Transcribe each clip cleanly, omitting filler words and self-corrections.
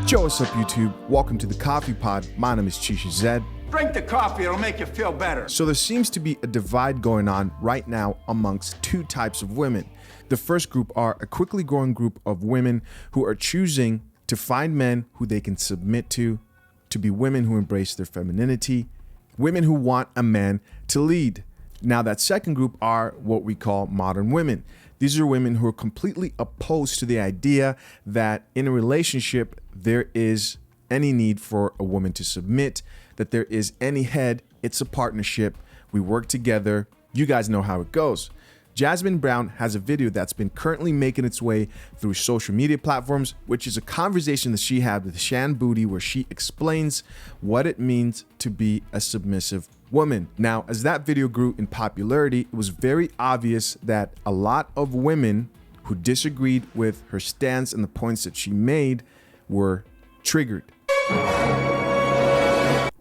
Yo, what's up, YouTube? Welcome to the Coffee Pod. My name is Chisha Zed. Drink the coffee, it'll make you feel better. So there seems to be a divide going on right now amongst two types of women. The first group are a quickly growing group of women who are choosing to find men who they can submit to be women who embrace their femininity, women who want a man to lead. Now that second group are what we call modern women. These are women who are completely opposed to the idea that in a relationship there is any need for a woman to submit, that there is any head. It's a partnership. We work together. You guys know how it goes. Jasmine Brown has a video that's been currently making its way through social media platforms, which is a conversation that she had with Shan Booty, where she explains what it means to be a submissive woman. Now, as that video grew in popularity, it was very obvious that a lot of women who disagreed with her stance and the points that she made were triggered.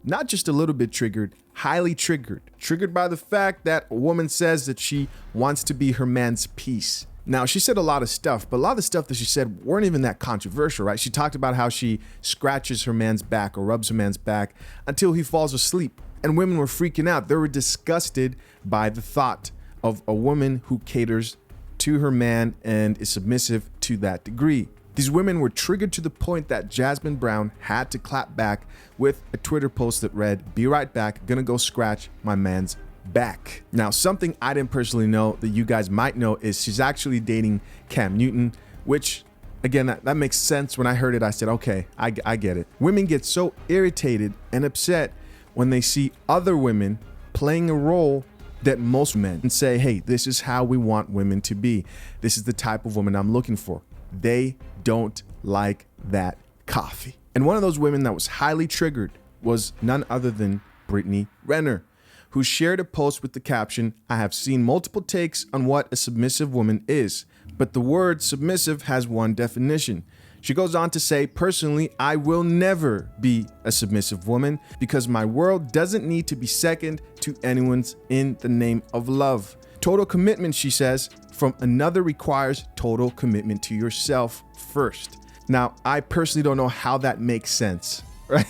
Not just a little bit triggered, highly triggered. Triggered by the fact that a woman says that she wants to be her man's piece. Now, she said a lot of stuff, but a lot of the stuff that she said weren't even that controversial, right? She talked about how she scratches her man's back or rubs her man's back until he falls asleep. And women were freaking out. They were disgusted by the thought of a woman who caters to her man and is submissive to that degree. These women were triggered to the point that Jasmine Brown had to clap back with a Twitter post that read, "Be right back, gonna go scratch my man's back." Now, something I didn't personally know that you guys might know is she's actually dating Cam Newton, which, again, that makes sense. When I heard it, I said, okay, I get it. Women get so irritated and upset when they see other women playing a role that most men say, hey, this is how we want women to be. This is the type of woman I'm looking for. They don't like that coffee. And one of those women that was highly triggered was none other than Brittany Renner, who shared a post with the caption, "I have seen multiple takes on what a submissive woman is, but the word submissive has one definition." She goes on to say, "Personally, I will never be a submissive woman because my world doesn't need to be second to anyone's in the name of love. Total commitment," she says, "from another requires total commitment to yourself first." Now, I personally don't know how that makes sense, right?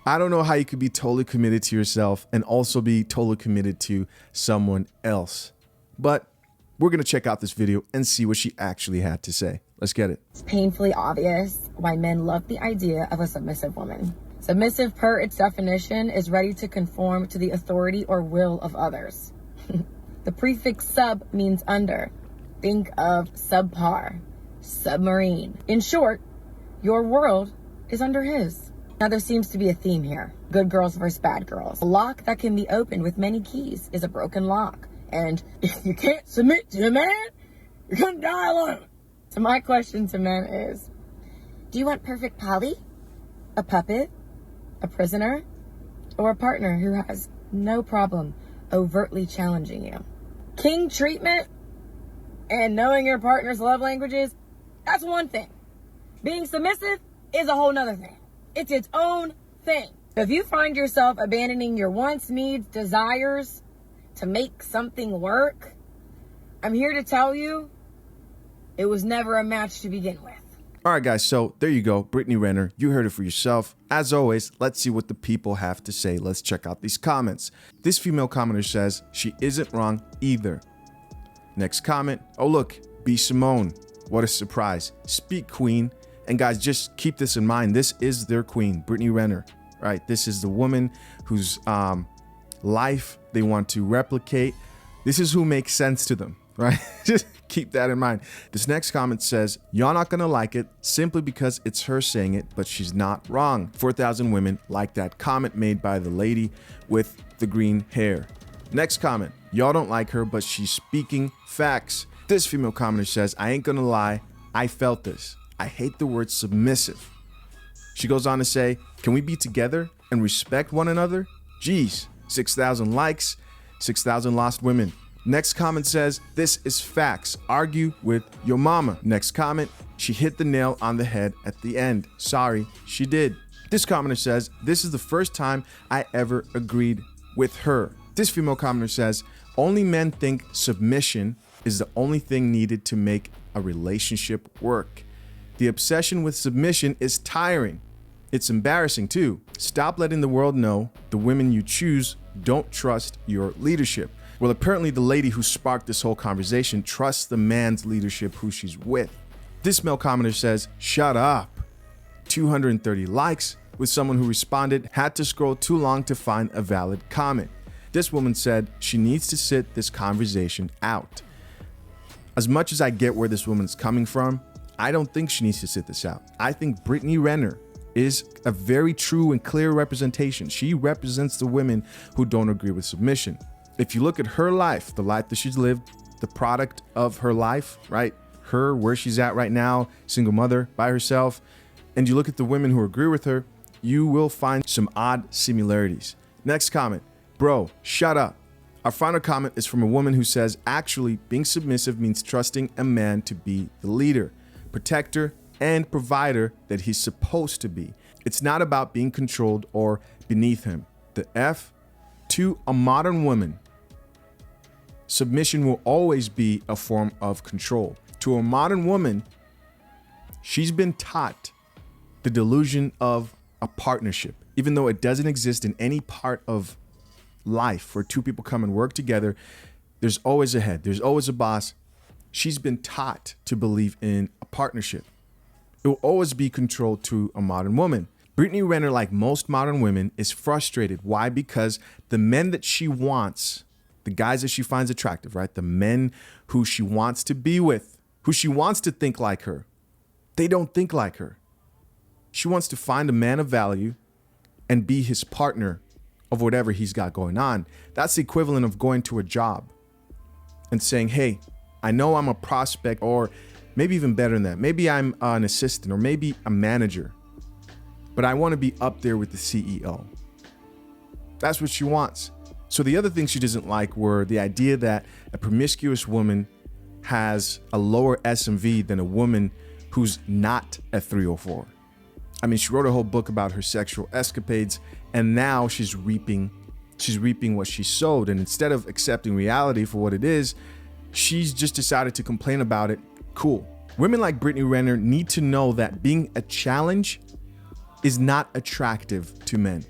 I don't know how you could be totally committed to yourself and also be totally committed to someone else. But we're going to check out this video and see what she actually had to say. Let's get it. It's painfully obvious why men love the idea of a submissive woman. Submissive, per its definition, is ready to conform to the authority or will of others. The prefix sub means under. Think of subpar, submarine. In short, your world is under his. Now there seems to be a theme here. Good girls versus bad girls. A lock that can be opened with many keys is a broken lock. And if you can't submit to a man, you're gonna die alone. So my question to men is, do you want perfect Polly? A puppet? A prisoner? Or a partner who has no problem overtly challenging you? King treatment and knowing your partner's love languages, that's one thing. Being submissive is a whole nother thing. It's its own thing. If you find yourself abandoning your wants, needs, desires to make something work, I'm here to tell you, it was never a match to begin with. All right, guys, so there you go. Brittany Renner, you heard it for yourself. As always, let's see what the people have to say. Let's check out these comments. This female commenter says she isn't wrong either. Next comment, oh look, B. Simone. What a surprise. Speak, queen. And guys, just keep this in mind. This is their queen, Brittany Renner, right? This is the woman whose life they want to replicate. This is who makes sense to them, right? Just keep that in mind. This next comment says, y'all not gonna like it simply because it's her saying it, but she's not wrong. 4,000 women like that comment made by the lady with the green hair. Next comment, y'all don't like her, but she's speaking facts. This female commenter says, I ain't gonna lie, I felt this. I hate the word submissive. She goes on to say, can we be together and respect one another? Geez, 6,000 likes, 6,000 lost women. Next comment says, this is facts. Argue with your mama. Next comment, she hit the nail on the head at the end. Sorry, she did. This commenter says, this is the first time I ever agreed with her. This female commenter says, only men think submission is the only thing needed to make a relationship work. The obsession with submission is tiring. It's embarrassing too. Stop letting the world know the women you choose don't trust your leadership. Well, apparently the lady who sparked this whole conversation trusts the man's leadership who she's with. This male commenter says, shut up. 230 likes, with someone who responded, had to scroll too long to find a valid comment. This woman said she needs to sit this conversation out. As much as I get where this woman's coming from, I don't think she needs to sit this out. I think Brittany Renner is a very true and clear representation. She represents the women who don't agree with submission. If you look at her life, the life that she's lived, the product of her life, right? Her, where she's at right now, single mother by herself, and you look at the women who agree with her, you will find some odd similarities. Next comment, bro, shut up. Our final comment is from a woman who says, actually, being submissive means trusting a man to be the leader, protector, and provider that he's supposed to be. It's not about being controlled or beneath him. The F, to a modern woman, submission will always be a form of control. To a modern woman, she's been taught the delusion of a partnership, even though it doesn't exist in any part of life where two people come and work together. There's always a head, there's always a boss. She's been taught to believe in a partnership. It will always be controlled to a modern woman. Brittany Renner, like most modern women, is frustrated. Why? Because the men that she wants, the guys that she finds attractive, right? The men who she wants to be with, who she wants to think like her, they don't think like her. She wants to find a man of value and be his partner of whatever he's got going on. That's the equivalent of going to a job and saying, hey, I know I'm a prospect, or maybe even better than that. Maybe I'm an assistant or maybe a manager, but I want to be up there with the CEO. That's what she wants. So the other things she doesn't like were the idea that a promiscuous woman has a lower SMV than a woman who's not a 304. I mean, she wrote a whole book about her sexual escapades, and now she's reaping what she sowed. And instead of accepting reality for what it is, she's just decided to complain about it. Cool. Women like Brittany Renner need to know that being a challenge is not attractive to men.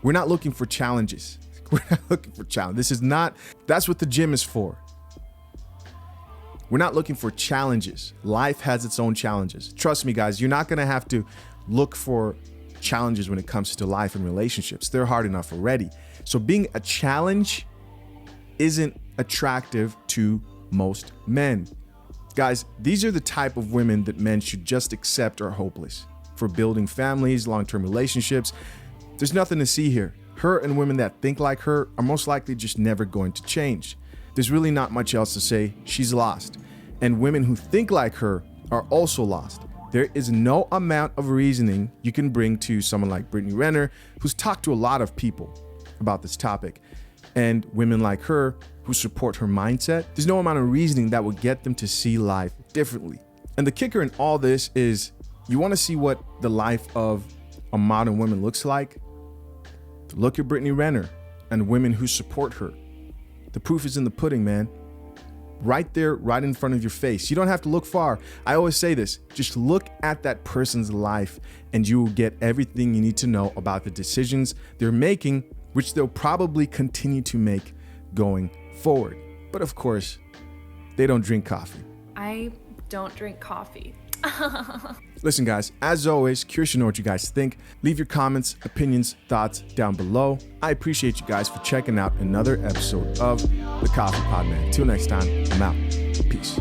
We're not looking for challenges. We're not looking for challenges. That's what the gym is for. We're not looking for challenges. Life has its own challenges. Trust me, guys, you're not going to have to look for challenges when it comes to life and relationships. They're hard enough already. So being a challenge isn't attractive to most men. Guys, these are the type of women that men should just accept are hopeless for building families, long-term relationships. There's nothing to see here. Her and women that think like her are most likely just never going to change. There's really not much else to say. She's lost. And women who think like her are also lost. There is no amount of reasoning you can bring to someone like Brittany Renner, who's talked to a lot of people about this topic, and women like her who support her mindset. There's no amount of reasoning that will get them to see life differently. And the kicker in all this is, you want to see what the life of a modern woman looks like? Look at Brittany Renner and women who support her. The proof is in the pudding, man. Right there, right in front of your face. You don't have to look far. I always say this, just look at that person's life and you will get everything you need to know about the decisions they're making, which they'll probably continue to make going forward. But of course, they don't drink coffee. I don't drink coffee. Listen, guys, as always, curious to know what you guys think. Leave your comments, opinions, thoughts down below. I appreciate you guys for checking out another episode of The Coffee Pod, man. Till next time, I'm out. Peace.